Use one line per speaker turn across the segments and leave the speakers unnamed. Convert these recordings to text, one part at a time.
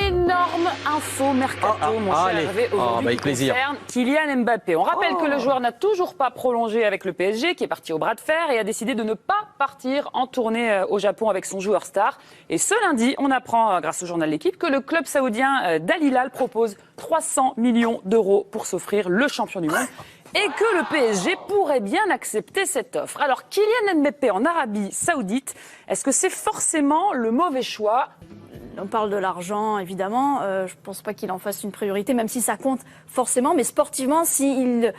Énorme info mercato, mon cher Hervé, aujourd'hui, qui concerne Kylian Mbappé. On rappelle que le joueur n'a toujours pas prolongé avec le PSG, qui est parti au bras de fer et a décidé de ne pas partir en tournée au Japon avec son joueur star. Et ce lundi, on apprend, grâce au journal L'Équipe, que le club saoudien d'Al Hilal propose 300 millions d'euros pour s'offrir le champion du monde. Et que le PSG pourrait bien accepter cette offre. Alors, Kylian Mbappé en Arabie Saoudite, est-ce que c'est forcément le mauvais choix ?
On parle de l'argent, évidemment. Je ne pense pas qu'il en fasse une priorité, même si ça compte forcément. Mais sportivement, s'il...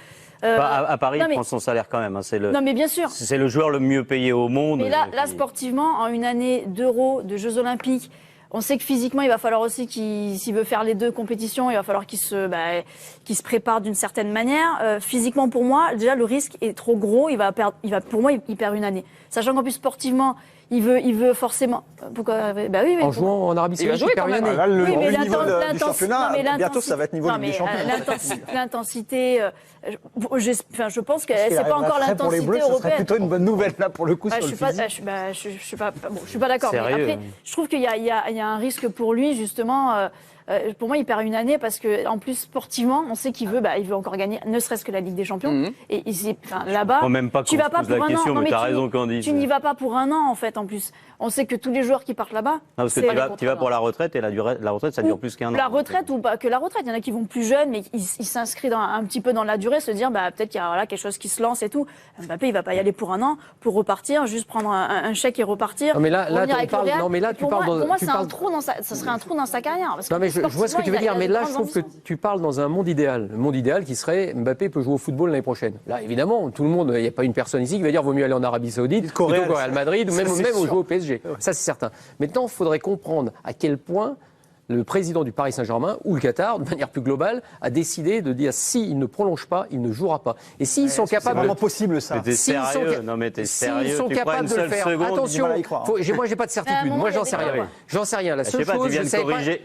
à Paris, il prend son salaire quand même. Hein.
Non, mais bien sûr.
C'est le joueur le mieux payé au monde.
Mais là sportivement, en une année d'Euro, de Jeux Olympiques, on sait que physiquement, il va falloir aussi s'il veut faire les deux compétitions, il va falloir qu'il se prépare d'une certaine manière. Physiquement, pour moi, déjà, le risque est trop gros. Pour moi, il perd une année. Sachant qu'en plus, sportivement, il veut forcément. Pourquoi ? Oui,
en jouant en Arabie Saoudite, il perd une année.
Là, le niveau du championnat, bientôt, ça va être niveau de Ligue des Champions.
L'intensité, je pense que c'est pas encore l'intensité
pour les Bleus,
européenne.
Ce serait plutôt une bonne nouvelle là pour le coup sur le physique.
Je suis pas d'accord. Mais après, je trouve qu'il y a un risque pour lui justement. Pour moi, il perd une année parce que, en plus, sportivement, on sait qu'il veut encore gagner, ne serait-ce que la Ligue des Champions. Et là-bas,
même pas
tu vas pas pour un an.
Mais t'as raison, Candice.
Tu n'y vas pas pour un an, en fait. En plus, on sait que tous les joueurs qui partent là-bas,
parce que tu vas pour la retraite et la retraite, ça dure plus qu'un an.
La retraite ou pas que la retraite. Il y en a qui vont plus jeunes, mais ils s'inscrivent un petit peu dans la durée, se dire peut-être qu'il y a quelque chose qui se lance et tout. Mbappé, il va pas y aller pour un an, pour repartir, juste prendre un chèque et repartir.
Non, mais là, tu parles.
Pour moi, c'est un trou dans ça serait un trou dans sa carrière.
Non, mais je vois ce que tu veux dire. Mais là, je trouve que tu parles dans un monde idéal. Le monde idéal qui serait Mbappé peut jouer au football l'année prochaine. Là, évidemment, tout le monde, il n'y a pas une personne ici qui va dire vaut mieux aller en Arabie Saoudite plutôt qu'au Real Madrid ou même au jouer au PSG. Ça, c'est certain. Maintenant, il faudrait comprendre à quel point le président du Paris Saint-Germain ou le Qatar, de manière plus globale, a décidé de dire s'il ne prolonge pas, il ne jouera pas. Et s'ils sont capables...
C'est vraiment possible, ça.
Mais t'es sérieux ? Non, mais t'es sérieux ?
S'ils sont capables de le faire, attention, moi, j'ai pas de certitude. Moi, j'en sais rien. J'en sais rien. La seule chose,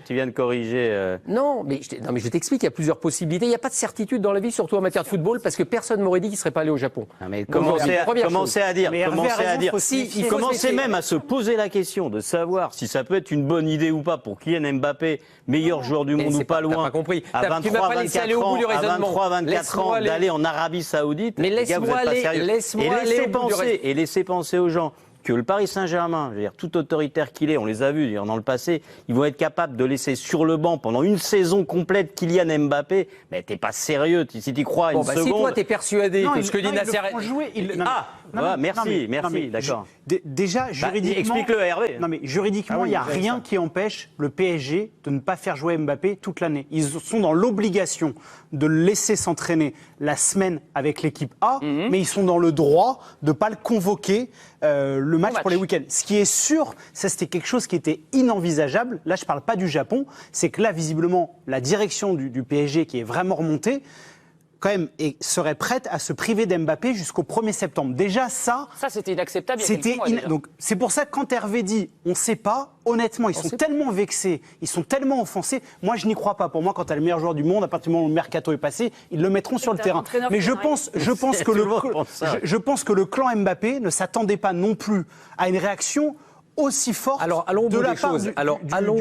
tu viens de corriger...
Non, mais je t'explique, il y a plusieurs possibilités. Il n'y a pas de certitude dans la vie, surtout en matière de football, parce que personne m'aurait dit qu'il ne serait pas allé au Japon.
Commencez à dire, commencez même à se
si
poser la question de savoir si ça peut être une bonne idée ou pas pour Kylian Mbappé, meilleur joueur du monde ou pas loin,
pas compris.
à 23-24 ans, d'aller en Arabie Saoudite.
Mais laisse-moi aller
et laissez penser aux gens que le Paris Saint-Germain, je veux dire, tout autoritaire qu'il est, on les a vus dans le passé, ils vont être capables de laisser sur le banc pendant une saison complète Kylian Mbappé. Mais t'es pas sérieux, si t'y crois une seconde.
Si toi t'es persuadé que ce que dit Nasser...
Merci, d'accord.
Déjà, juridiquement...
Explique-le, Hervé.
Non, mais juridiquement, il n'y a rien qui empêche le PSG de ne pas faire jouer Mbappé toute l'année. Ils sont dans l'obligation de le laisser s'entraîner la semaine avec l'équipe A, mais ils sont dans le droit de ne pas le convoquer le match pour les week-ends. Ce qui est sûr, ça c'était quelque chose qui était inenvisageable. Là, je ne parle pas du Japon. C'est que là, visiblement, la direction du PSG qui est vraiment remontée, quand même, et serait prête à se priver d'Mbappé jusqu'au 1er septembre. Déjà, ça
c'était inacceptable il y a quelques mois,
donc, c'est pour ça que quand Hervé dit « on ne sait pas », honnêtement, ils sont tellement vexés, ils sont tellement offensés. Moi, je n'y crois pas. Pour moi, quand tu as le meilleur joueur du monde, à partir du moment où le mercato est passé, ils le mettront sur le terrain. Mais je pense que le clan Mbappé ne s'attendait pas non plus à une réaction aussi forte de la part du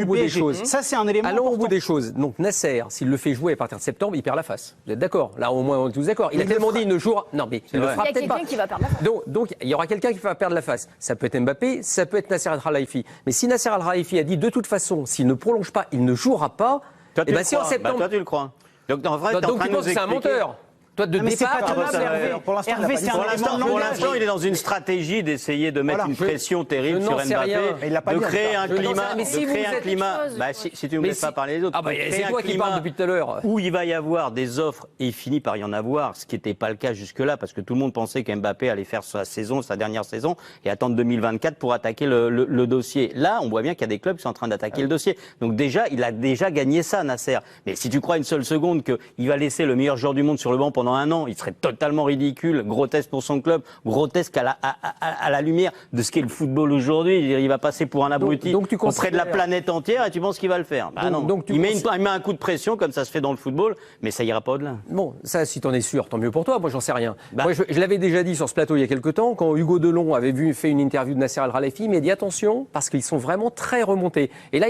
PSG. Ça, c'est un élément important.
Allons au bout des choses. Donc Nasser, s'il le fait jouer à partir de septembre, il perd la face. Vous êtes d'accord ? Là, au moins, on est tous d'accord. Il a tellement dit il ne jouera... Non, mais il ne le fera peut-être pas.
Il y a quelqu'un qui va perdre la face.
Donc, il y aura quelqu'un qui va perdre la face. Ça peut être Mbappé, ça peut être Nasser Al-Khelaifi. Mais si Nasser Al-Khelaifi a dit de toute façon, s'il ne prolonge pas, il ne jouera pas...
Toi, tu le crois. Donc, en vrai,
donc tu penses que c'est un menteur ? Toi, de départ,
pour
l'instant, il est dans une stratégie d'essayer de mettre une pression terrible sur Mbappé, de créer un climat. Si tu ne me laisses pas parler les autres,
c'est toi qui parles depuis tout à l'heure.
Où il va y avoir des offres et il finit par y en avoir, ce qui n'était pas le cas jusque-là, parce que tout le monde pensait qu'Mbappé allait faire sa dernière saison, et attendre 2024 pour attaquer le dossier. Là, on voit bien qu'il y a des clubs qui sont en train d'attaquer le dossier. Donc déjà, il a déjà gagné ça, Nasser. Mais si tu crois une seule seconde qu'il va laisser le meilleur joueur du monde sur le banc pendant pendant un an. Il serait totalement ridicule, grotesque pour son club, grotesque à la lumière de ce qu'est le football aujourd'hui. Il va passer pour un abruti auprès de la planète entière et tu penses qu'il va le faire. Il met un coup de pression comme ça se fait dans le football, mais ça ira pas au-delà.
Bon, ça, si t'en es sûr, tant mieux pour toi. Moi, j'en sais rien. Moi, je l'avais déjà dit sur ce plateau il y a quelques temps, quand Hugo Delon avait fait une interview de Nasser Al-Khelaifi, mais dit attention, parce qu'ils sont vraiment très remontés. Et là,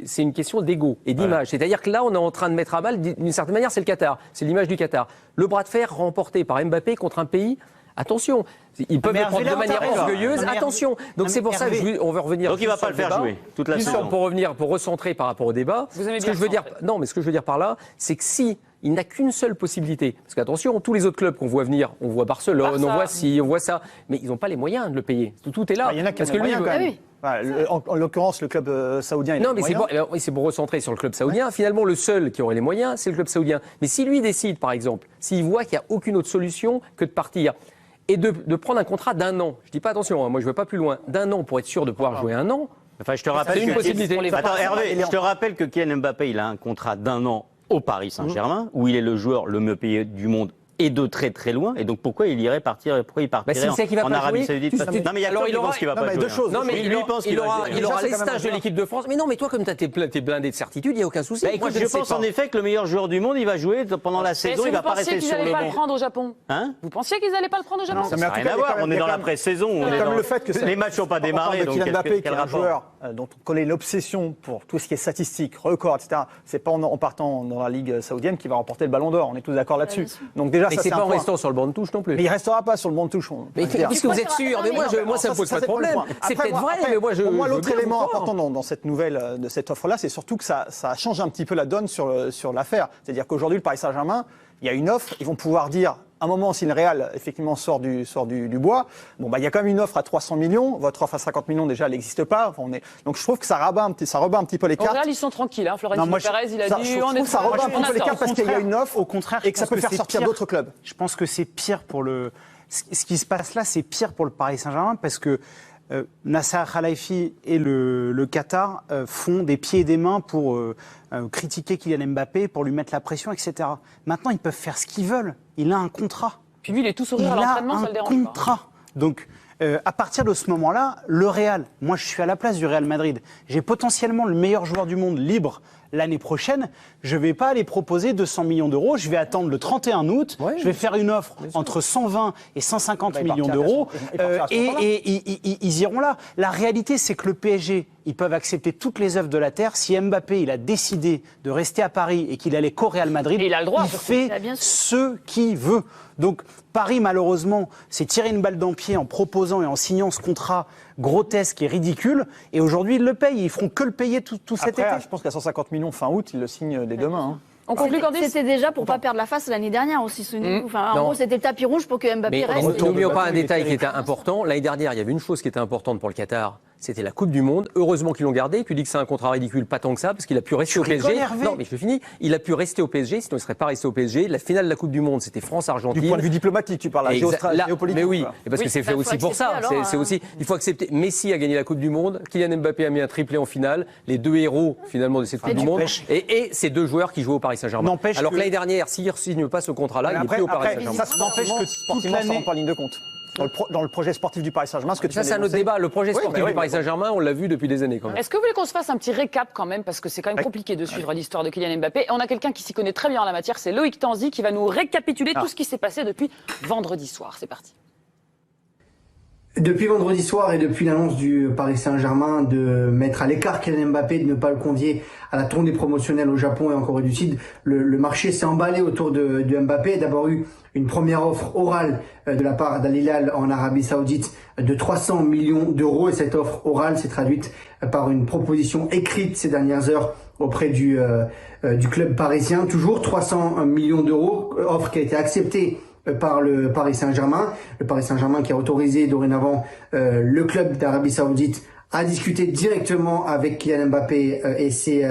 c'est une question d'ego et d'image. C'est-à-dire que là, on est en train de mettre à mal, d'une certaine manière, c'est le Qatar. C'est l'image du Qatar. Le bras de fer remporté par Mbappé contre un pays. Attention, ils peuvent le prendre de manière orgueilleuse. Attention. Donc c'est pour ça qu'on veut revenir.
Donc il va pas le faire jouer toute la saison.
Pour recentrer par rapport au débat. Ce que je veux dire par là, c'est que si il n'a qu'une seule possibilité, parce qu'attention, tous les autres clubs qu'on voit venir, on voit Barcelone, on voit ci, on voit ça, mais ils n'ont pas les moyens de le payer. Tout est là.
Il y en a qui ont les moyens quand même. En l'occurrence, le club saoudien.
Non, mais c'est pour recentrer sur le club saoudien. Finalement, le seul qui aurait les moyens, c'est le club saoudien. Mais si lui décide, par exemple, s'il voit qu'il n'y a aucune autre solution que de partir et de prendre un contrat d'un an, je dis pas attention, moi je ne vais pas plus loin, d'un an pour être sûr de pouvoir jouer un an.
Enfin, je te rappelle
une possibilité.
Attends, Hervé, je te rappelle que Kylian Mbappé, il a un contrat d'un an au Paris Saint-Germain, où il est le joueur le mieux payé du monde et de très très loin. Et donc pourquoi il irait partir, pourquoi il partirait en Arabie Saoudite? Non mais il y a alors, il pense qu'il va pas jouer.
Non mais lui pense qu'il aura les stages de l'équipe de France. Mais non, mais toi comme tu es blindé de certitude, il y a aucun souci.
Écoute, je pense en effet que le meilleur joueur du monde, il va jouer pendant la saison, il va pas rester sur le banc.
Vous pensiez qu'ils n'allaient pas le prendre au Japon?
Vous
pensiez qu'ils n'allaient pas le prendre au Japon?
Ça n'a rien à voir, on est dans la pré-saison. Les matchs n'ont pas démarré.
Kylian Mbappé, qui est un joueur dont on connaît l'obsession pour tout ce qui est statistique, record, etc. C'est pas en partant dans la Ligue saoudienne qu'il va remporter le Ballon d'Or. On est tous d'accord là-dessus. Donc déjà, ça c'est un point.
Sur le banc de touche non plus.
Mais il restera pas sur le banc de touche.
Mais puisque vous êtes sûr, mais moi ça me pose pas de problème. C'est peut-être vrai, mais moi je.
Pour moi, l'autre élément important dans cette nouvelle, de cette offre-là, c'est surtout que ça change un petit peu la donne sur l'affaire. C'est-à-dire qu'aujourd'hui, le Paris Saint-Germain, il y a une offre, ils vont pouvoir dire. À un moment, si le Real, effectivement, sort du bois, il y a quand même une offre à 300 millions. Votre offre à 50 millions, déjà, elle n'existe pas. Donc, je trouve que ça rebat un petit peu les cartes.
Au Real, ils sont tranquilles, Florentino Pérez, il a dit,
on est ça rebat un petit peu les cartes parce qu'il y a une offre,
au contraire,
et que ça peut faire sortir d'autres clubs.
Je pense que c'est pire pour ce qui se passe là, c'est pire pour le Paris Saint-Germain parce que Nasser Al-Khelaifi et le Qatar font des pieds et des mains pour critiquer Kylian Mbappé, pour lui mettre la pression, etc. Maintenant, ils peuvent faire ce qu'ils veulent. Il a un contrat.
Puis lui, il est tout sourire à l'entraînement, ça le dérange pas.
Il a un contrat. Donc, à partir de ce moment-là, le Real, moi je suis à la place du Real Madrid, j'ai potentiellement le meilleur joueur du monde libre l'année prochaine, je ne vais pas aller proposer 200 millions d'euros, je vais attendre le 31 août, je vais faire une offre entre 120 et 150 millions d'euros et ils iront là. La réalité, c'est que le PSG, ils peuvent accepter toutes les offres de la terre. Si Mbappé, il a décidé de rester à Paris et qu'il allait qu'au Real Madrid,
il a le droit,
il fait ce qu'il veut. Donc Paris, malheureusement, s'est tiré une balle dans le pied en proposant et en signant ce contrat grotesque et ridicule. Et aujourd'hui, ils le payent. Ils feront que le payer tout cet été.
Je pense qu'à 150 millions fin août, ils le signent dès demain.
On conclut quand c'était déjà pour pas perdre la face l'année dernière aussi. En gros, c'était le tapis rouge pour que Mbappé reste.
N'oublions pas un détail qui était important. L'année dernière, il y avait une chose qui était importante pour le Qatar. C'était la Coupe du Monde. Heureusement qu'ils l'ont gardé. Tu dis que c'est un contrat ridicule, pas tant que ça, parce qu'il a pu rester au PSG. Non, mais je finis. Il a pu rester au PSG, sinon il ne serait pas resté au PSG. La finale de la Coupe du Monde, c'était France-Argentine.
Du point de vue diplomatique, tu parles géopolitique.
Mais oui, parce que c'est fait aussi pour ça. C'est aussi, il faut accepter. Messi a gagné la Coupe du Monde. Kylian Mbappé a mis un triplé en finale. Les deux héros, finalement, de cette Coupe du Monde. Et ces deux joueurs qui jouent au Paris Saint-Germain. Alors que l'année dernière, s'il ne signe pas ce contrat-là, il n'est plus au Paris Saint-Germain.
Ça n'empêche que sportivement, ça rentre pas en ligne de compte. Dans le projet sportif du Paris Saint-Germain,
ça c'est un autre débat. Le projet sportif du Paris Saint-Germain, on l'a vu depuis des années quand même.
Est-ce que vous voulez qu'on se fasse un petit récap quand même, parce que c'est quand même compliqué de suivre l'histoire de Kylian Mbappé. Et on a quelqu'un qui s'y connaît très bien en la matière, c'est Loïc Tanzi, qui va nous récapituler tout ce qui s'est passé depuis vendredi soir. C'est parti.
Depuis vendredi soir et depuis l'annonce du Paris Saint-Germain de mettre à l'écart Kylian Mbappé, de ne pas le convier à la tournée promotionnelle au Japon et en Corée du Sud, le marché s'est emballé autour de Mbappé. Il y a d'abord eu une première offre orale de la part d'Al Hilal en Arabie Saoudite de 300 millions d'euros et cette offre orale s'est traduite par une proposition écrite ces dernières heures auprès du club parisien. Toujours 300 millions d'euros, offre qui a été acceptée par le Paris Saint-Germain. Le Paris Saint-Germain qui a autorisé dorénavant le club d'Arabie Saoudite à discuter directement avec Kylian Mbappé et ses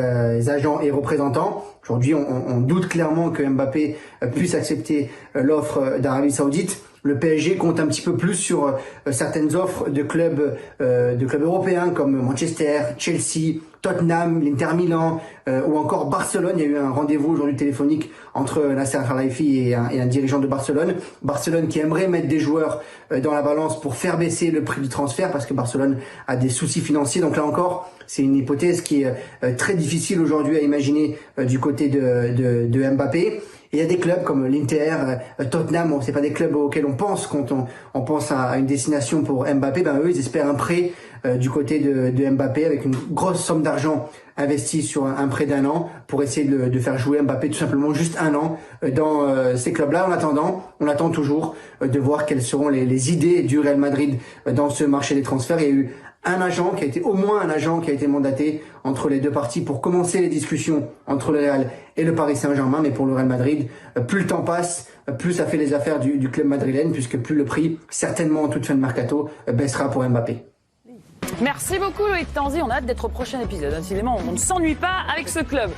agents et représentants. Aujourd'hui, on doute clairement que Mbappé puisse accepter l'offre d'Arabie Saoudite. le PSG compte un petit peu plus sur certaines offres de clubs européens comme Manchester, Chelsea, Tottenham, l'Inter Milan ou encore Barcelone. Il y a eu un rendez-vous aujourd'hui téléphonique entre Nasser Al-Khelaifi et un dirigeant de Barcelone. Barcelone qui aimerait mettre des joueurs dans la balance pour faire baisser le prix du transfert parce que Barcelone a des soucis financiers. Donc là encore, c'est une hypothèse qui est très difficile aujourd'hui à imaginer du côté de Mbappé. Et il y a des clubs comme l'Inter, Tottenham, c'est pas des clubs auxquels on pense quand on pense à une destination pour Mbappé. Ben eux, ils espèrent un prêt du côté de Mbappé avec une grosse somme d'argent investie sur un prêt d'1 an pour essayer de faire jouer Mbappé tout simplement juste 1 an dans ces clubs-là. En attendant, on attend toujours de voir quelles seront les idées du Real Madrid dans ce marché des transferts. Il y a eu au moins un agent qui a été mandaté entre les deux parties pour commencer les discussions entre le Real et le Paris Saint-Germain. Mais pour le Real Madrid, plus le temps passe, plus ça fait les affaires du club madrilène, puisque plus le prix, certainement en toute fin de mercato, baissera pour Mbappé.
Merci beaucoup Loïc Tanzi, on a hâte d'être au prochain épisode. Décidément, on ne s'ennuie pas avec ce club.